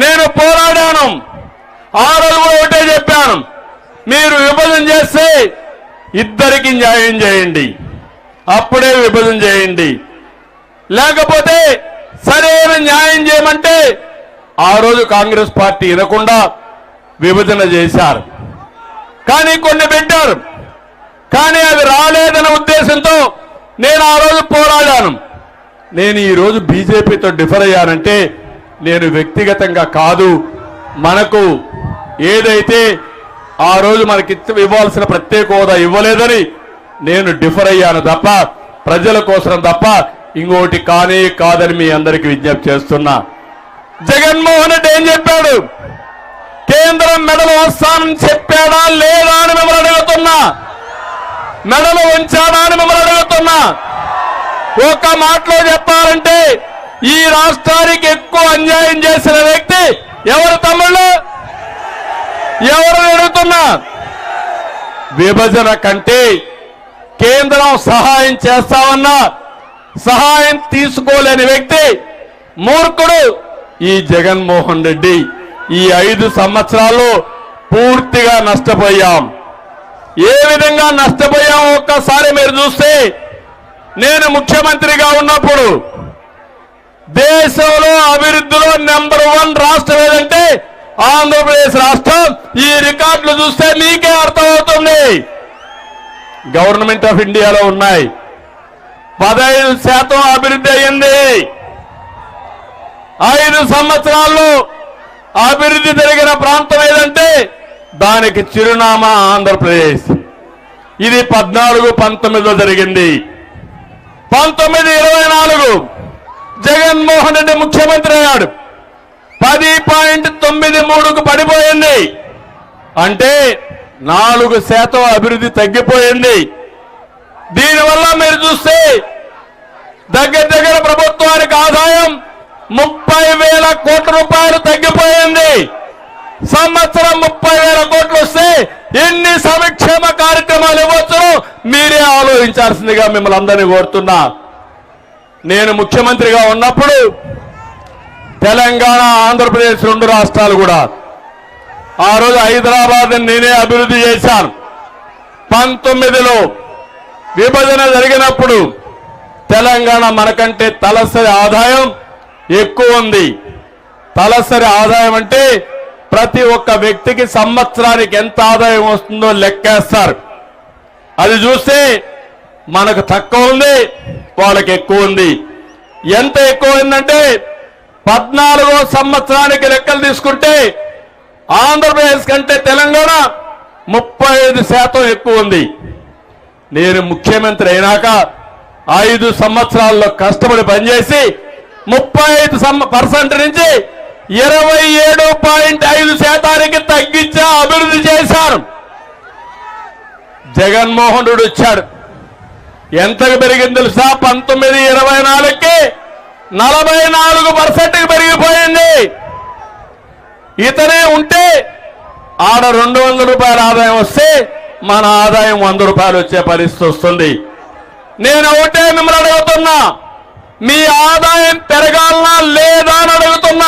నేను పోరాడాను. ఆ రోజు కూడా ఒకటే చెప్పాను, మీరు విభజన చేస్తే ఇద్దరికి న్యాయం చేయండి, అప్పుడే విభజన చేయండి, లేకపోతే సరైన న్యాయం చేయమంటే ఆ రోజు కాంగ్రెస్ పార్టీ వినకుండా విభజన చేశారు. కానీ కొన్ని పెట్టారు, కానీ అవి రాలేదనే ఉద్దేశంతో నేను ఆ రోజు పోరాడాను. నేను ఈరోజు బీజేపీతో డిఫర్ అయ్యానంటే నేను వ్యక్తిగతంగా కాదు, మనకు ఏదైతే ఆ రోజు మనకి ఇవ్వాల్సిన ప్రత్యేక హోదా ఇవ్వలేదని నేను డిఫర్ అయ్యాను తప్ప, ప్రజల కోసం తప్ప ఇంకోటి కానీ కాదని మీ అందరికీ విజ్ఞప్తి చేస్తున్నా. జగన్మోహన్ రెడ్డి ఏం చెప్పాడు? కేంద్రం మెడలు వస్తానని చెప్పాడా లేదా అని మిమ్మల్ని అడుగుతున్నా. మెడలు ఉంచాడా అని మిమ్మల్ని అడుగుతున్నా. ఒక మాటలో చెప్పాలంటే ఈ రాష్ట్రానికి ఎక్కువ అన్యాయం చేసిన వ్యక్తి ఎవరు తమ్ముళ్ళు? ఎవరు అడుగుతున్నా? విభజన కంటే కేంద్రం సహాయం చేస్తామన్నా సహాయం తీసుకోలేని వ్యక్తి మూర్ఖుడు ఈ జగన్మోహన్ రెడ్డి. ఈ 5 సంవత్సరాల్లో పూర్తిగా నష్టపోయాం. ఏ విధంగా నష్టపోయాం ఒక్కసారి మీరు చూస్తే, నేను ముఖ్యమంత్రిగా ఉన్నప్పుడు దేశంలో అభివృద్ధిలో నెంబర్ 1 రాష్ట్రం ఏదంటే ఆంధ్రప్రదేశ్ రాష్ట్రం. ఈ రికార్డులు చూస్తే మీకే అర్థమవుతుంది. గవర్నమెంట్ ఆఫ్ ఇండియాలో ఉన్నాయి. 15% అభివృద్ధి అయింది. 5 సంవత్సరాల్లో అభివృద్ధి జరిగిన ప్రాంతం ఏదంటే దానికి చిరునామా ఆంధ్రప్రదేశ్. ఇది 14-19లో జరిగింది. 19-24 జగన్మోహన్ రెడ్డి ముఖ్యమంత్రి అయ్యాడు. 10.93కు పడిపోయింది. అంటే 4% అభివృద్ధి తగ్గిపోయింది. దీనివల్ల మీరు చూస్తే దగ్గర ప్రభుత్వానికి ఆదాయం 30,000 కోట్ల రూపాయలు తగ్గిపోయింది. సంవత్సరం 30,000 కోట్లు వస్తే ఎన్ని సంక్షేమ కార్యక్రమాలు ఇవ్వచ్చు మీరే ఆలోచించాల్సిందిగా మిమ్మల్ని అందరినీ కోరుతున్నా. నేను ముఖ్యమంత్రిగా ఉన్నప్పుడు తెలంగాణ ఆంధ్రప్రదేశ్ 2 రాష్ట్రాలు కూడా ఆ రోజు హైదరాబాద్ నేనే అభివృద్ధి చేశాను. 19లో విభజన జరిగినప్పుడు తెలంగాణ మనకంటే తలసరి ఆదాయం ఎక్కువ ఉంది. తలసరి ఆదాయం అంటే ప్రతి ఒక్క వ్యక్తికి సంవత్సరానికి ఎంత ఆదాయం వస్తుందో లెక్కేస్తారు. అది చూస్తే మనకు తక్కువ ఉంది, వాళ్ళకి ఎక్కువ ఉంది. ఎంత ఎక్కువ ఉందంటే 14వ సంవత్సరానికి లెక్కలు తీసుకుంటే ఆంధ్రప్రదేశ్ కంటే తెలంగాణ 35% ఎక్కువ ఉంది. నేను ముఖ్యమంత్రి అయినాక 5 సంవత్సరాల్లో కష్టపడి పనిచేసి 35% నుంచి 27.5% తగ్గించే అభివృద్ధి చేశారు. జగన్మోహన్ రెడ్డి వచ్చాడు. ఎంతకు పెరిగింది తెలుసా? 19-24కి 44%కి పెరిగిపోయింది. ఇతనే ఉంటే ఆడ 200 రూపాయల ఆదాయం వస్తే మన ఆదాయం 100 రూపాయలు వచ్చే పరిస్థితి వస్తుంది. నేను ఒకటే మిమ్మల్ని అడుగుతున్నా, మీ ఆదాయం పెరగాలనా లేదా అని అడుగుతున్నా.